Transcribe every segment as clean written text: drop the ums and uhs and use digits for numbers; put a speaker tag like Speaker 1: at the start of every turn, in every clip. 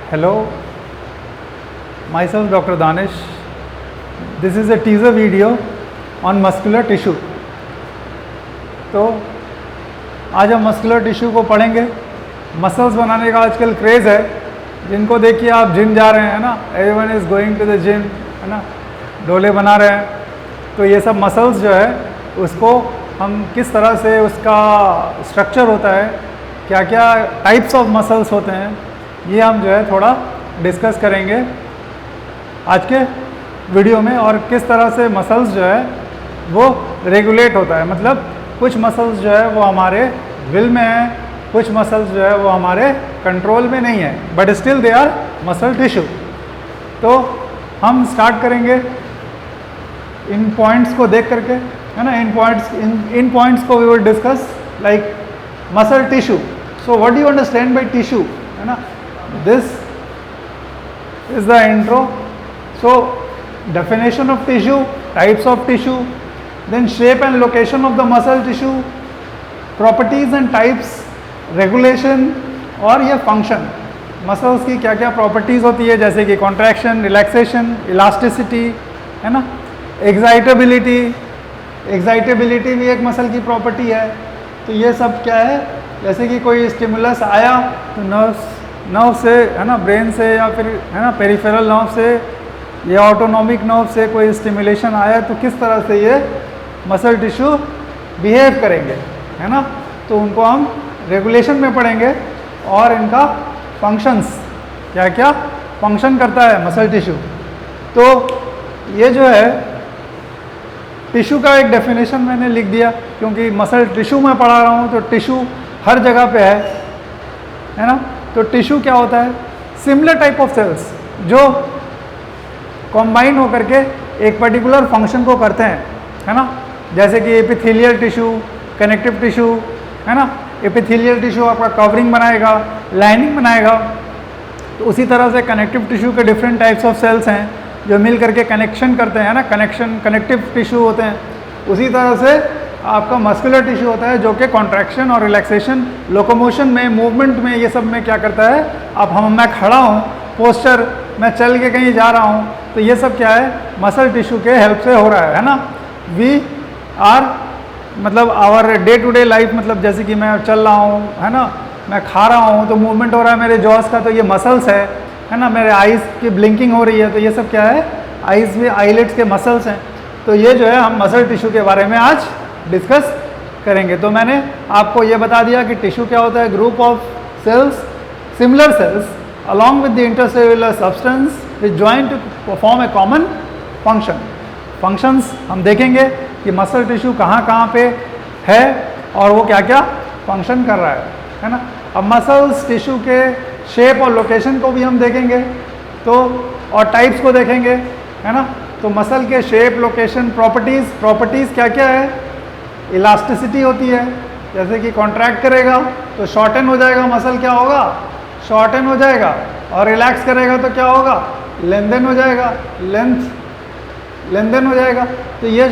Speaker 1: Hello, myself Dr. Danish. This is a teaser video on muscular tissue. तो आज हम muscular tissue को पढ़ेंगे। मसल्स बनाने का आजकल क्रेज़ है, जिनको देखिए आप जिम जा रहे हैं ना, everyone is going to the gym, है ना, डोले बना रहे हैं। तो ये सब मसल्स जो है उसको हम किस तरह से उसका स्ट्रक्चर होता है, क्या क्या टाइप्स ऑफ मसल्स होते हैं, ये हम जो है थोड़ा डिस्कस करेंगे आज के वीडियो में। और किस तरह से मसल्स जो है वो रेगुलेट होता है, मतलब कुछ मसल्स जो है वो हमारे विल में है, कुछ मसल्स जो है वो हमारे कंट्रोल में नहीं है, but still they are muscle tissue. तो हम स्टार्ट करेंगे इन पॉइंट्स को देख करके, है ना। इन पॉइंट्स को we will discuss like muscle tissue. So what do you understand by tissue, है ना। This is the intro. So definition of tissue, types of tissue, then shape and location of the muscle tissue, properties and types, regulation और ये function, muscles की क्या क्या properties होती है, जैसे कि contraction, relaxation, elasticity, है ना, excitability भी एक muscle की property है। तो ये सब क्या है, जैसे कि कोई stimulus आया तो नर्व से, है ना, ब्रेन से या फिर, है ना, पेरिफेरल नर्व से या ऑटोनॉमिक नर्व से कोई स्टिमुलेशन आया तो किस तरह से ये मसल टिश्यू बिहेव करेंगे, है ना। तो उनको हम रेगुलेशन में पढ़ेंगे और इनका फंक्शंस, क्या क्या फंक्शन करता है मसल टिश्यू। तो ये जो है टिश्यू का एक डेफिनेशन मैंने लिख दिया, क्योंकि मसल टिश्यू मैं पढ़ा रहा हूँ तो टिश्यू हर जगह पे है ना। तो टिश्यू क्या होता है, सिमिलर टाइप ऑफ सेल्स जो कॉम्बाइन होकर के एक पर्टिकुलर फंक्शन को करते हैं, है ना। जैसे कि एपिथेलियल टिश्यू, कनेक्टिव टिश्यू, है ना। एपिथेलियल टिश्यू आपका कवरिंग बनाएगा, लाइनिंग बनाएगा। तो उसी तरह से कनेक्टिव टिश्यू के डिफरेंट टाइप्स ऑफ सेल्स हैं जो मिल करके कनेक्शन करते हैं, ना, कनेक्टिव टिश्यू होते हैं। उसी तरह से आपका मस्कुलर टिश्यू होता है जो कि कॉन्ट्रैक्शन और रिलैक्सेशन, लोकोमोशन में, मूवमेंट में, ये सब में क्या करता है। अब मैं खड़ा हूँ, पोस्चर, मैं चल के कहीं जा रहा हूँ, तो ये सब क्या है, मसल टिश्यू के हेल्प से हो रहा है ना। वी आर मतलब our day to day life, मतलब जैसे कि मैं चल रहा हूँ, है ना, मैं खा रहा हूँ तो मूवमेंट हो रहा है मेरे जॉस का, तो ये मसल्स है ना। मेरे आइज़ की ब्लिंकिंग हो रही है, तो ये सब क्या है, आइज़ में आईलिड्स के मसल्स हैं। तो ये जो है हम मसल टिश्यू के बारे में आज डिस्कस करेंगे। तो मैंने आपको ये बता दिया कि टिश्यू क्या होता है, group of cells, similar cells along with the intercellular substance which join to perform a common function. Functions हम देखेंगे कि मसल टिश्यू कहाँ कहाँ पे है और वो क्या क्या फंक्शन कर रहा है ना। अब मसल्स टिश्यू के शेप और लोकेशन को भी हम देखेंगे, तो और टाइप्स को देखेंगे, है ना। तो मसल के शेप, लोकेशन, प्रॉपर्टीज़ क्या क्या है। इलास्टिसिटी होती है, जैसे कि कॉन्ट्रैक्ट करेगा तो शॉर्टन हो जाएगा, मसल क्या होगा, शॉर्टन हो जाएगा। और रिलैक्स करेगा तो क्या होगा, लेंथन हो जाएगा, लेंथन हो जाएगा। तो ये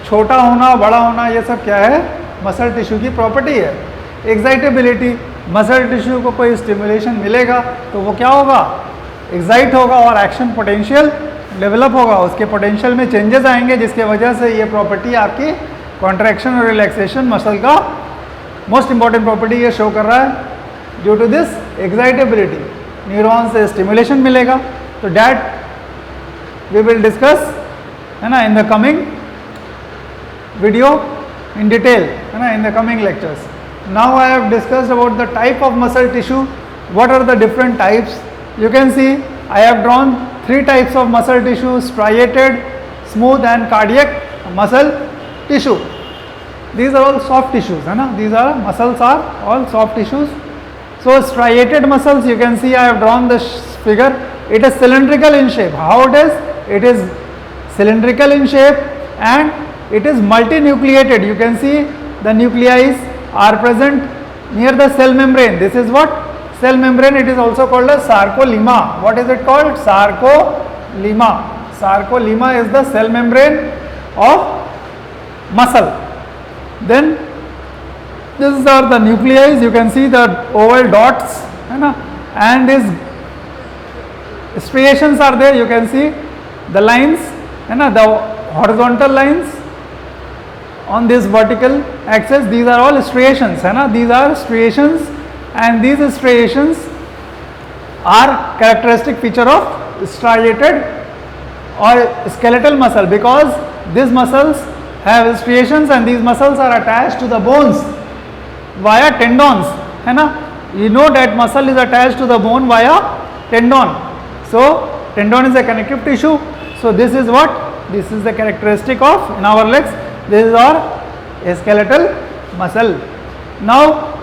Speaker 1: छोटा होना, बड़ा होना, ये सब क्या है, मसल टिश्यू की प्रॉपर्टी है। एक्साइटेबिलिटी, मसल टिश्यू को कोई स्टिमुलेशन मिलेगा तो वो क्या होगा, एक्साइट होगा और एक्शन पोटेंशियल डेवलप होगा, उसके पोटेंशियल में चेंजेस आएंगे, जिसके वजह से ये प्रॉपर्टी आपकी कॉन्ट्रैक्शन और रिलैक्सेशन, मसल का मोस्ट इंपॉर्टेंट प्रॉपर्टी ये शो कर रहा है। Due to this excitability neuron से स्टिमुलेशन मिलेगा। तो डैट वी विल डिस्कस, है ना, in the coming video in detail, है ना, in the coming lectures. Now I have discussed about the type of muscle tissue, what are the different types. You can see I have drawn 3 types of muscle tissue, striated, smooth and cardiac muscle tissue. These are all soft tissues, है ना, these are muscles are all soft tissues. So striated muscles, you can see I have drawn this figure. It is cylindrical in shape. How it is? It is cylindrical in shape and it is multinucleated. You can see the nuclei are present near the cell membrane. This is what? Cell membrane. It is also called as sarcolemma. What is it called? Sarcolemma. Sarcolemma is the cell membrane of muscle. Then these are the nuclei, you can see the oval dots, है ना, and is striations are there, you can see the lines, है ना, the horizontal lines on this vertical axis, these are all striations, है ना, these are striations, and these striations are characteristic feature of striated or skeletal muscle, because these muscles have striations and these muscles are attached to the bones via tendons, है ना, you know that muscle is attached to the bone via tendon. So tendon is a connective tissue. So this is what, this is the characteristic of, in our legs, this is our skeletal muscle. Now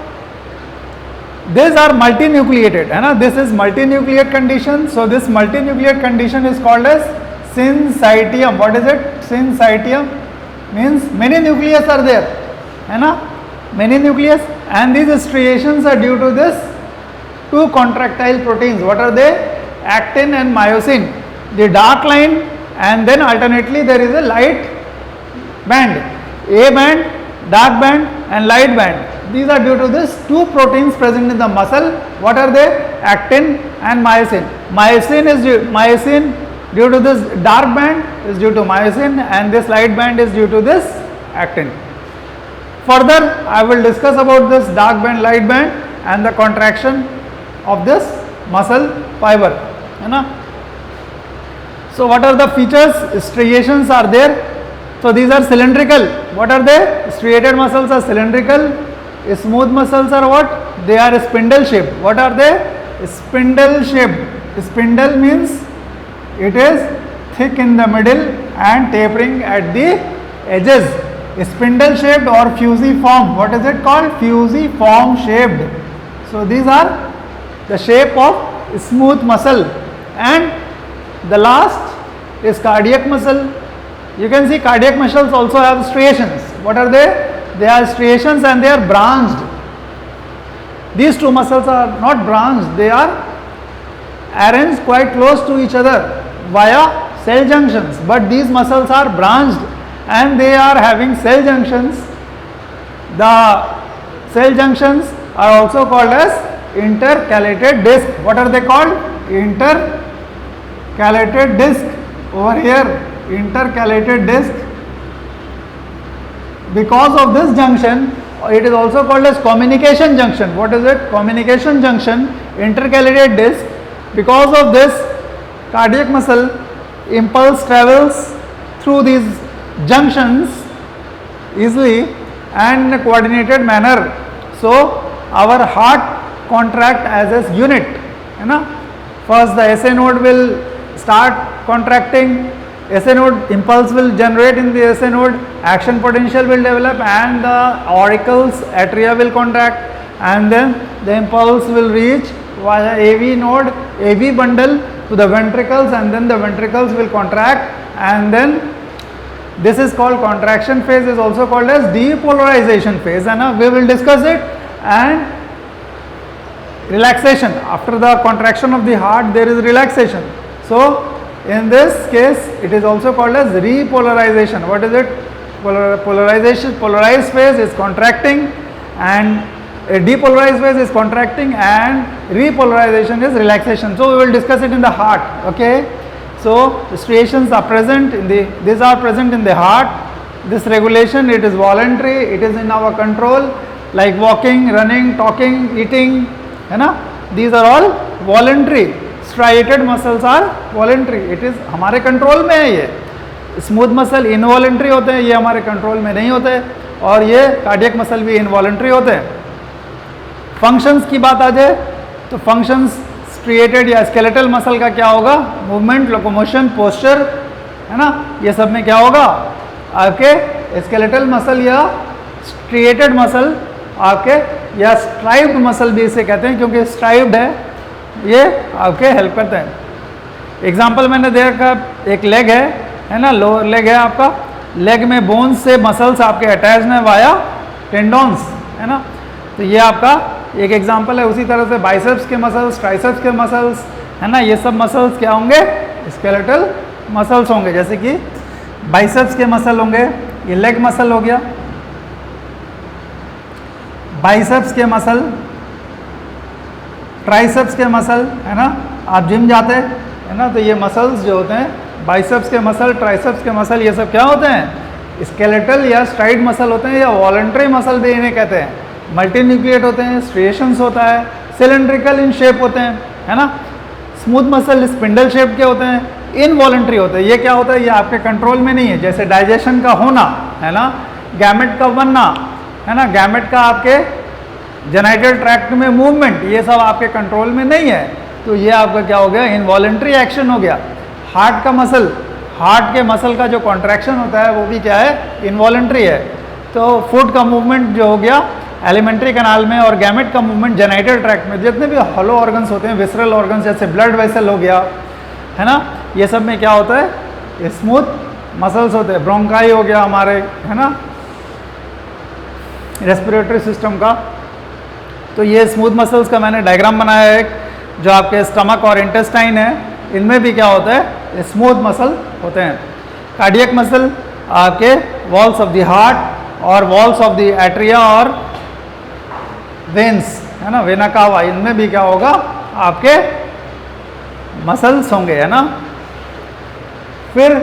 Speaker 1: these are multinucleated, है ना, this is multinucleate condition. So this multinucleate condition is called as syncytium. What is it? Syncytium means many nucleus are there, है ना, many nucleus, and these striations are due to this two contractile proteins. What are they? Actin and myosin. The dark line, and then alternately there is a light band, A band, dark band and light band. These are due to this two proteins present in the muscle. What are they? Actin and myosin. Myosin due to this dark band is due to myosin, and this light band is due to this actin. Further, I will discuss about this dark band, light band and the contraction of this muscle fiber, है ना. So what are the features? Striations are there. So these are cylindrical. What are they? Striated muscles are cylindrical. Smooth muscles are what? They are spindle shaped. What are they? Spindle shaped. Spindle means it is thick in the middle and tapering at the edges. Spindle shaped or fusiform. What is it called? Fusiform shaped. So these are the shape of smooth muscle. And the last is cardiac muscle. You can see cardiac muscles also have striations. What are they? They are striations and they are branched. These two muscles are not branched, they are arranged quite close to each other via cell junctions, but these muscles are branched and they are having cell junctions. The cell junctions are also called as intercalated disc. What are they called? Intercalated disc. Over here, intercalated disc. Because of this junction, it is also called as communication junction. What is it? Communication junction, intercalated disc. Because of this, cardiac muscle impulse travels through these junctions easily and in a coordinated manner. So our heart contract as a unit, you know. First the SA node will start contracting, SA node impulse will generate in the SA node, action potential will develop and the auricles, atria will contract, and then the impulse will reach via AV node, AV bundle to the ventricles, and then the ventricles will contract, and then this is called contraction phase, is also called as depolarization phase, and we will discuss it. And relaxation, after the contraction of the heart there is relaxation. So in this case it is also called as repolarization. What is it? Polarization, polarized phase is contracting and a depolarized phase is contracting and repolarization is relaxation. So we will discuss it in the heart. Okay, so striations are present in the, these are present in the heart. This regulation, it is voluntary, it is in our control, like walking, running, talking, eating, है ना, these are all voluntary. Striated muscles are voluntary, it is हमारे control में है. ये smooth muscle involuntary होते हैं, ये हमारे कंट्रोल में नहीं होते, और ये कार्डियक मसल भी इनवॉलेंट्री होते हैं. फंक्शंस की बात आ जाए तो फंक्शंस स्ट्रिएटेड या स्केलेटल मसल का क्या होगा? मूवमेंट, लोकोमोशन, पोस्चर, है ना, ये सब में क्या होगा? आपके स्केलेटल मसल या स्ट्रिएटेड मसल आपके, या स्ट्राइप्ड मसल भी इसे कहते हैं क्योंकि स्ट्राइप्ड है, ये आपके हेल्प करते हैं. एग्जांपल मैंने देखा, एक लेग है ना, लोअर लेग है आपका, लेग में बोन्स से मसल्स आपके अटैच हैं वाया टेंडोन्स, है ना. तो ये आपका एक एग्जांपल है. उसी तरह से बाइसेप्स के मसल्स, ट्राइसेप्स के मसल्स, है ना, ये सब मसल्स क्या होंगे? स्केलेटल मसल्स होंगे. जैसे कि बाइसेप्स के मसल होंगे, ये लेग मसल हो गया, बाइसेप्स के मसल, ट्राइसेप्स के मसल, है ना. आप जिम जाते हैं है ना। तो ये मसल्स जो होते हैं, बाइसेप्स के मसल, ट्राइसेप्स के मसल, ये सब क्या होते हैं, स्केलेटल या स्ट्राइड मसल होते हैं, या वॉलंटरी मसल भी इन्हें कहते हैं। मल्टीन्यूक्लिएट होते हैं, स्ट्रिएशंस होता है, सिलेंड्रिकल इन शेप होते हैं, है ना। स्मूथ मसल स्पिंडल शेप के होते हैं, इनवॉलंटरी होते हैं। ये क्या होता है, ये आपके कंट्रोल में नहीं है। जैसे डाइजेशन का होना, है ना, गैमेट का बनना, है ना, गैमेट का आपके जेनाइटल ट्रैक्ट में मूवमेंट, ये सब आपके कंट्रोल में नहीं है। तो ये आपका क्या हो गया, इनवॉलंटरी एक्शन हो गया। हार्ट का मसल, हार्ट के मसल का जो कॉन्ट्रैक्शन होता है वो भी क्या है, इनवॉलंटरी है। तो फूड का मूवमेंट जो हो गया एलिमेंट्री कैनाल में, और गैमेट का मूवमेंट जेनाइटल ट्रैक्ट में। जितने भी हॉलो ऑर्गन्स होते हैं, विसरल ऑर्गन्स जैसे ब्लड वेसल हो गया, है ना, ये सब में क्या होता है, ये स्मूथ मसल्स होते हैं। ब्रोंकाई हो गया हमारे, है ना, रेस्पिरेटरी सिस्टम का। तो ये स्मूथ मसल्स का मैंने डायग्राम बनाया है, जो आपके स्टमक और इंटेस्टाइन है, इनमें भी क्या होता है, स्मूथ मसल होते हैं। कार्डियक मसल आपके वॉल्स ऑफ द हार्ट और वॉल्स ऑफ द एट्रिया और वेन्स, है ना, वेना कावा, इनमें भी क्या होगा, आपके मसल्स होंगे, है ना। फिर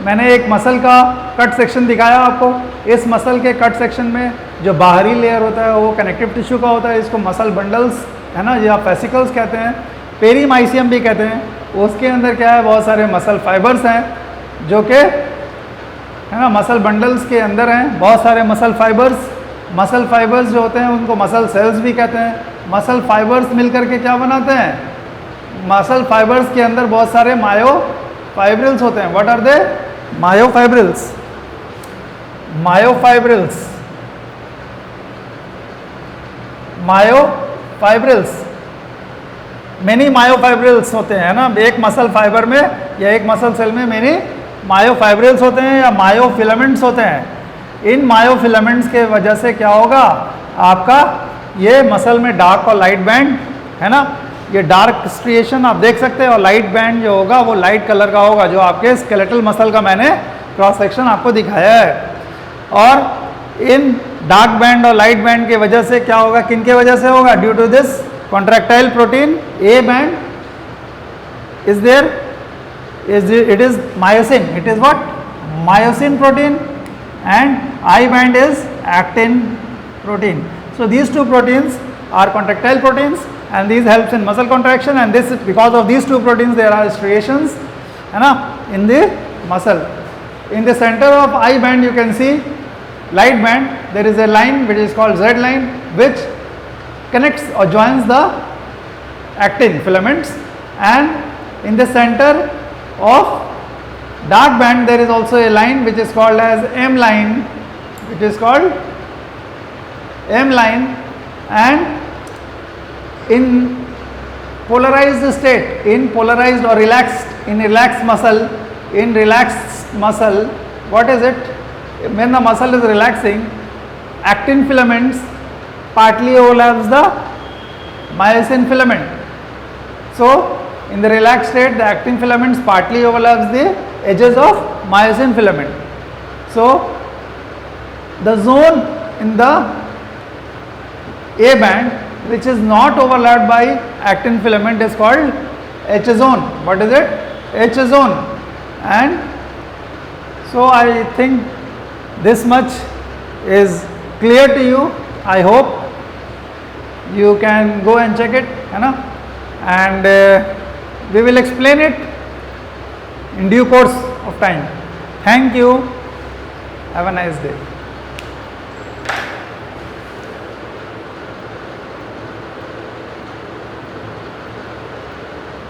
Speaker 1: मैंने एक मसल का कट सेक्शन दिखाया आपको। इस मसल के कट सेक्शन में जो बाहरी लेयर होता है वो कनेक्टिव टिश्यू का होता है, इसको मसल बंडल्स, है ना, या फेसिकल्स कहते हैं, पेरीमाइसियम भी कहते हैं। उसके अंदर क्या है, बहुत सारे मसल फाइबर्स हैं, जो कि, है ना, मसल बंडल्स के अंदर हैं बहुत सारे मसल फाइबर्स। मसल फाइबर्स जो होते हैं उनको मसल सेल्स भी कहते हैं। मसल फाइबर्स मिलकर के क्या बनाते हैं, मसल फाइबर्स के अंदर बहुत सारे मायोफाइब्रिल्स होते हैं। What are they, myofibrils, myofibrils, myofibrils, many myofibrils होते हैं, ना। एक मसल फाइबर में या एक मसल सेल में मेनी मायोफाइब्रिल्स होते हैं या मायोफिलामेंट्स होते हैं। इन मायोफिलामेंट्स के वजह से क्या होगा, आपका ये मसल में डार्क और लाइट बैंड, है ना, ये डार्क स्ट्रिएशन आप देख सकते हैं, और लाइट बैंड जो होगा वो लाइट कलर का होगा, जो आपके स्केलेटल मसल का मैंने क्रॉस सेक्शन आपको दिखाया है। और इन डार्क बैंड और लाइट बैंड की वजह से क्या होगा, किन के वजह से होगा, due to this contractile protein A band is there, it is myosin, it is what, myosin protein, and I band is actin protein. So these two proteins are contractile proteins, and these helps in muscle contraction, and this, because of these two proteins there are striations, है ना, in the muscle. In the center of I band you can see light band, there is a line which is called Z line, which connects or joins the actin filaments, and in the center of dark band there is also a line which is called as M line, which is called M line, and in polarized state, in polarized or relaxed, in relaxed muscle, in relaxed muscle, what is it, when the muscle is relaxing, actin filaments partly overlaps the myosin filament. So in the relaxed state, the actin filaments partly overlaps the edges of myosin filament. So the zone in the A band which is not overlapped by actin filament is called H zone. What is it? H zone. And so I think this much is clear to you. I hope you can go and check it, है ना, and we will explain it in due course of time. Thank you. Have a nice day.